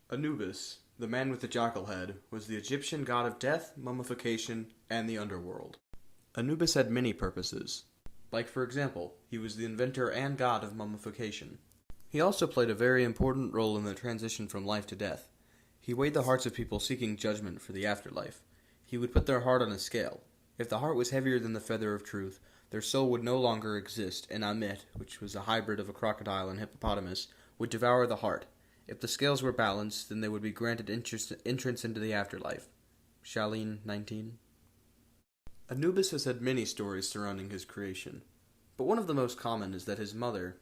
Anubis, the man with the jackal head, was the Egyptian god of death, mummification, and the underworld. Anubis had many purposes. Like, for example, he was the inventor and god of mummification. He also played a very important role in the transition from life to death. He weighed the hearts of people seeking judgment for the afterlife. He would put their heart on a scale. If the heart was heavier than the feather of truth, their soul would no longer exist, and Ammit, which was a hybrid of a crocodile and hippopotamus, would devour the heart. If the scales were balanced, then they would be granted entrance into the afterlife. Chaline 19. Anubis has had many stories surrounding his creation, but one of the most common is that his mother,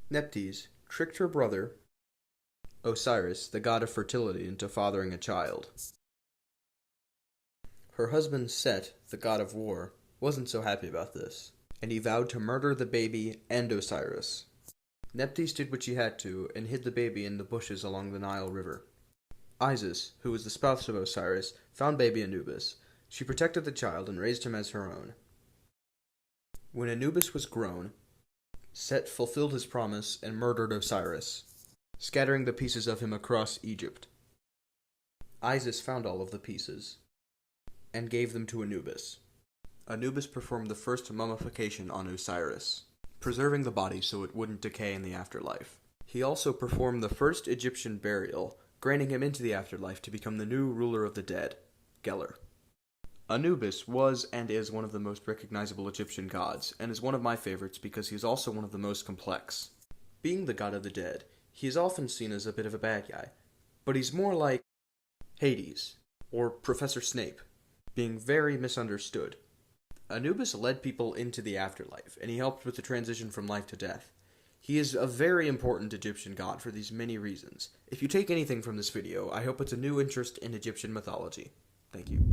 Nephtys, tricked her brother, Osiris, the god of fertility, into fathering a child. Her husband Set, the god of war, wasn't so happy about this, and he vowed to murder the baby and Osiris. Nephtys did what she had to and hid the baby in the bushes along the Nile River. Isis, who was the spouse of Osiris, found baby Anubis. She protected the child and raised him as her own. When Anubis was grown, Set fulfilled his promise and murdered Osiris, scattering the pieces of him across Egypt. Isis found all of the pieces and gave them to Anubis. Anubis performed the first mummification on Osiris, preserving the body so it wouldn't decay in the afterlife. He also performed the first Egyptian burial, granting him into the afterlife to become the new ruler of the dead, Geller. Anubis was and is one of the most recognizable Egyptian gods, and is one of my favorites because he is also one of the most complex. Being the god of the dead, he is often seen as a bit of a bad guy, but he's more like Hades, or Professor Snape, being very misunderstood. Anubis led people into the afterlife, and he helped with the transition from life to death. He is a very important Egyptian god for these many reasons. If you take anything from this video, I hope it's a new interest in Egyptian mythology. Thank you.